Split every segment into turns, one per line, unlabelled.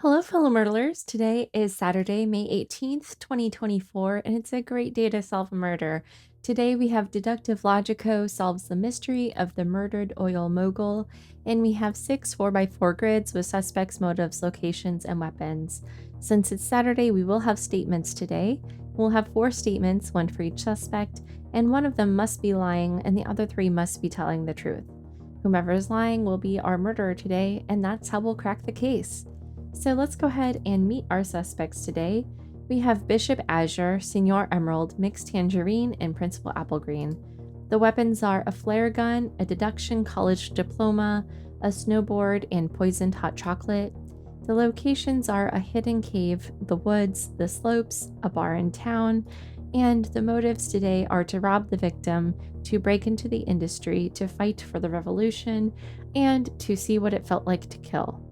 Hello, fellow Murdlers. Today is Saturday, May 18th, 2024, and it's a great day to solve a murder. Today we have Deductive Logico solves the mystery of the murdered oil mogul, and we have 6 4x4 grids with suspects, motives, locations, and weapons. Since it's Saturday, we will have statements today. We'll have 4 statements, one for each suspect, and one of them must be lying, and the other 3 must be telling the truth. Whomever is lying will be our murderer today, and that's how we'll crack the case. So let's go ahead and meet our suspects today. We have Bishop Azure, Senor Emerald, Mixed Tangerine, and Principal Apple Green. The weapons are a flare gun, a deduction college diploma, a snowboard, and poisoned hot chocolate. The locations are a hidden cave, the woods, the slopes, a bar in town, and the motives today are to rob the victim, to break into the industry, to fight for the revolution, and to see what it felt like to kill.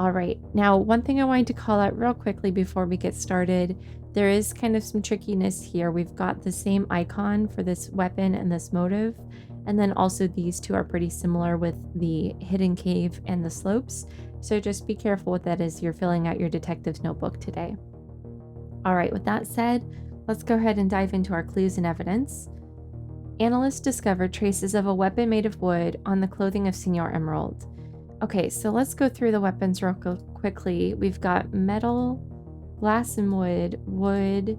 All right, now one thing I wanted to call out real quickly before we get started, there is kind of some trickiness here. We've got the same icon for this weapon and this motive, and then also these two are pretty similar with the hidden cave and the slopes. So just be careful with that as you're filling out your detective's notebook today. All right, with that said, let's go ahead and dive into our clues and evidence. Analysts discovered traces of a weapon made of wood on the clothing of Senor Emerald. Okay, so let's go through the weapons real quickly. We've got metal, glass and wood,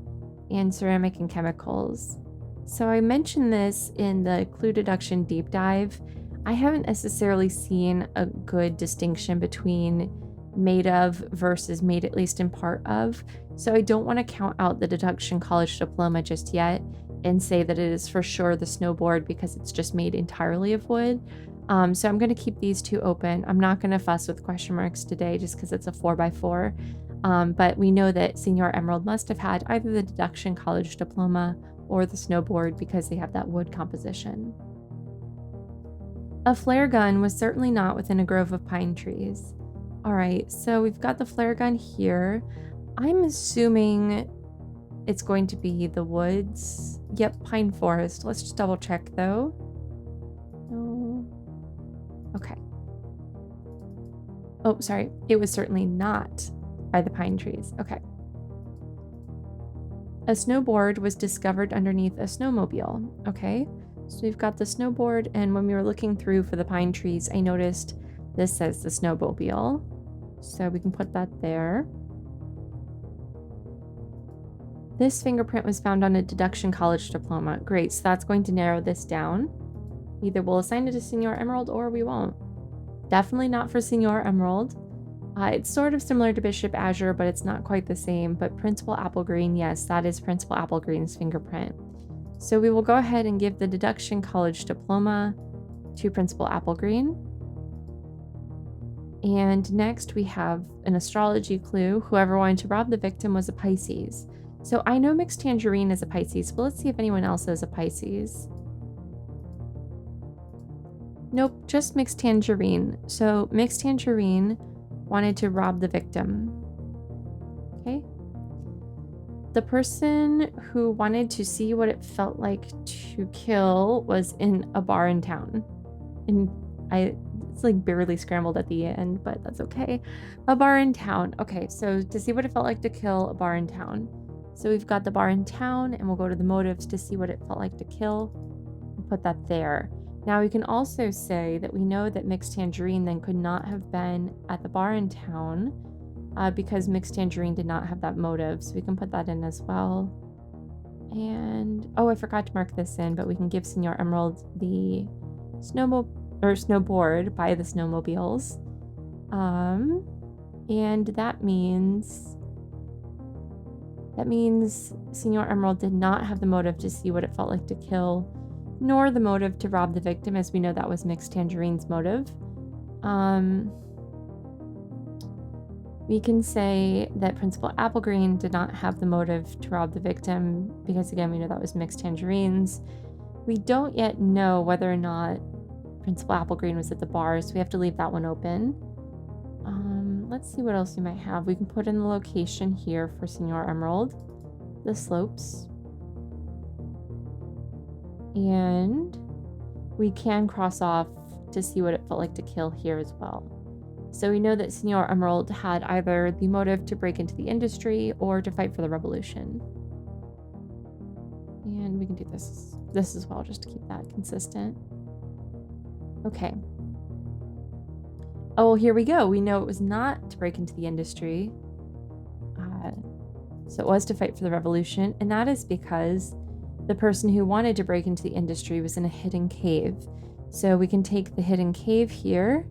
and ceramic and chemicals. So I mentioned this in the clue deduction deep dive. I haven't necessarily seen a good distinction between made of versus made at least in part of. So I don't want to count out the deduction college diploma just yet and say that it is for sure the snowboard because it's just made entirely of wood. So I'm going to keep these two open. I'm not going to fuss with question marks today just because it's a 4x4. But we know that Senor Emerald must have had either the deduction college diploma or the snowboard because they have that wood composition. A flare gun was certainly not within a grove of pine trees. All right, so we've got the flare gun here. I'm assuming it's going to be the woods. Yep, pine forest. Let's just double check though. Okay. Oh, sorry. It was certainly not by the pine trees. Okay. A snowboard was discovered underneath a snowmobile. Okay. So we've got the snowboard, and when we were looking through for the pine trees, I noticed this says the snowmobile. So we can put that there. This fingerprint was found on a deduction college diploma. Great. So that's going to narrow this down. Either we'll assign it to Senor Emerald or we won't. Definitely not for Senor Emerald. It's sort of similar to Bishop Azure, but it's not quite the same. But Principal Apple Green, yes, that is Principal Apple Green's fingerprint. So we will go ahead and give the deduction college diploma to Principal Apple Green. And next we have an astrology clue. Whoever wanted to rob the victim was a Pisces. So I know Mixed Tangerine is a Pisces, but let's see if anyone else is a Pisces. Nope, just Mixed Tangerine. So Mixed Tangerine wanted to rob the victim. Okay. The person who wanted to see what it felt like to kill was in a bar in town. And it's like barely scrambled at the end, but that's okay. A bar in town. Okay, so to see what it felt like to kill, a bar in town. So we've got the bar in town, and we'll go to the motives to see what it felt like to kill. And put that there. Now we can also say that we know that Mixed Tangerine then could not have been at the bar in town because Mixed Tangerine did not have that motive. So we can put that in as well. And, oh, I forgot to mark this in, but we can give Senor Emerald the snowboard by the snowmobiles. And that means Senor Emerald did not have the motive to see what it felt like to kill, nor the motive to rob the victim, as we know that was Mixed Tangerine's motive. We can say that Principal Apple Green did not have the motive to rob the victim, because again, we know that was Mixed Tangerine's. We don't yet know whether or not Principal Apple Green was at the bar, so we have to leave that one open. Let's see what else we might have. We can put in the location here for Senor Emerald, the slopes. And we can cross off to see what it felt like to kill here as well. So we know that Senor Emerald had either the motive to break into the industry or to fight for the revolution. And we can do this as well, just to keep that consistent. Okay. Oh, here we go. We know it was not to break into the industry. So it was to fight for the revolution, and that is because the person who wanted to break into the industry was in a hidden cave. So we can take the hidden cave here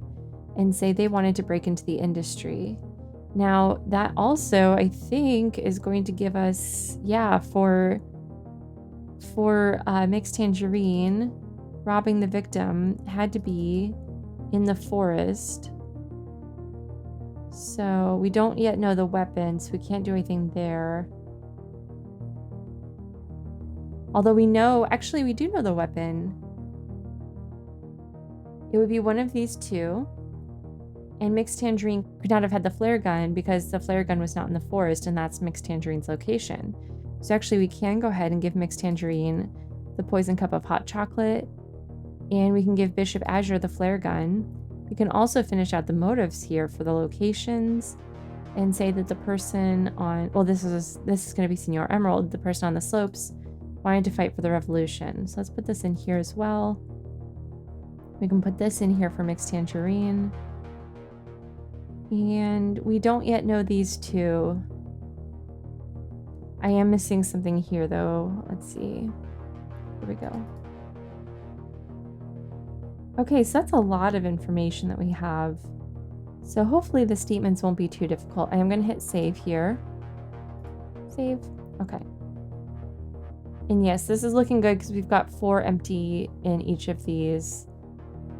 and say they wanted to break into the industry. Now, that also, I think, is going to give us, yeah, for Mixed Tangerine, robbing the victim had to be in the forest. So we don't yet know the weapon, so we can't do anything there. Although we know, actually we do know the weapon. It would be one of these two. And Mixed Tangerine could not have had the flare gun because the flare gun was not in the forest, and that's Mixed Tangerine's location. So actually we can go ahead and give Mixed Tangerine the poison cup of hot chocolate, and we can give Bishop Azure the flare gun. We can also finish out the motives here for the locations and say that the person on, well, this is going to be Senor Emerald, the person on the slopes, wanted to fight for the revolution. So let's put this in here as well. We can put this in here for Mixed Tangerine. And we don't yet know these two. I am missing something here though. Let's see. Here we go. Okay, so that's a lot of information that we have. So hopefully the statements won't be too difficult. I am going to hit save here. Save. Okay. And yes, this is looking good because we've got 4 empty in each of these.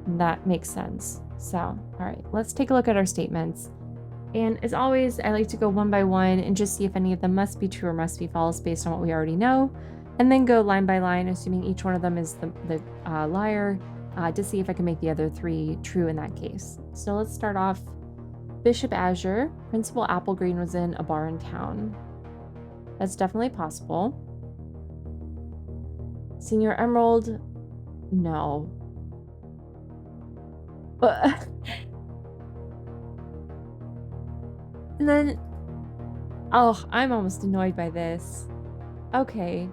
And that makes sense. So, all right, let's take a look at our statements. And as always, I like to go one by one and just see if any of them must be true or must be false based on what we already know. And then go line by line, assuming each one of them is the liar. To see if I can make the other 3 true in that case. So let's start off. Bishop Azure, Principal Applegreen was in a bar in town. That's definitely possible. Senor Emerald, no. And then, oh, I'm almost annoyed by this. Okay.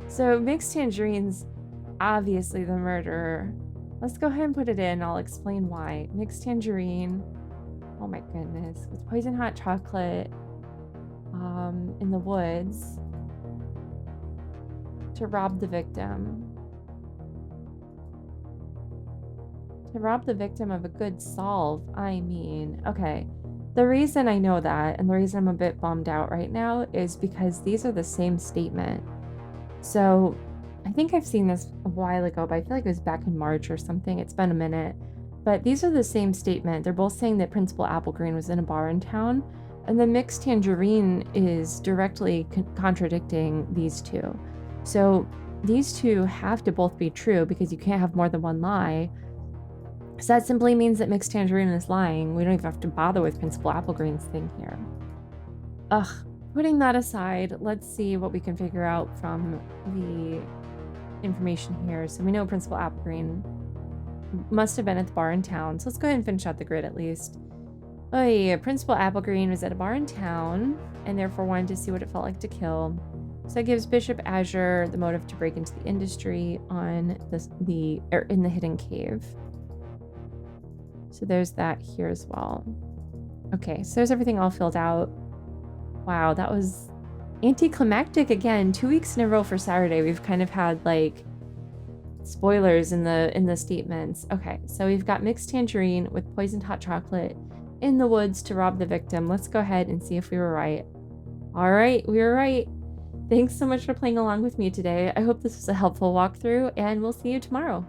So Mixed Tangerine's obviously the murderer. Let's go ahead and put it in. I'll explain why. Mixed Tangerine. Oh my goodness. With poison hot chocolate in the woods to rob the victim. To rob the victim of a good solve. I mean, okay. The reason I know that and the reason I'm a bit bummed out right now is because these are the same statement. So I think I've seen this a while ago, but I feel like it was back in March or something. It's been a minute. But these are the same statement. They're both saying that Principal Applegreen was in a bar in town. And the Mixed Tangerine is directly contradicting these two. So these two have to both be true because you can't have more than one lie. So that simply means that Mixed Tangerine is lying. We don't even have to bother with Principal Applegreen's thing here. Ugh. Putting that aside, let's see what we can figure out from the information here. So we know Principal Applegreen must have been at the bar in town. So let's go ahead and finish out the grid at least. Oh yeah, Principal Applegreen was at a bar in town and therefore wanted to see what it felt like to kill. So that gives Bishop Azure the motive to break into the industry on in the hidden cave. So there's that here as well. Okay, so there's everything all filled out. Wow, that was anticlimactic again. 2 weeks in a row for Saturday. We've kind of had like spoilers in the statements. Okay, so we've got Mixed Tangerine with poisoned hot chocolate in the woods to rob the victim. Let's go ahead and see if we were right. All right, we were right. Thanks so much for playing along with me today. I hope this was a helpful walkthrough, and we'll see you tomorrow.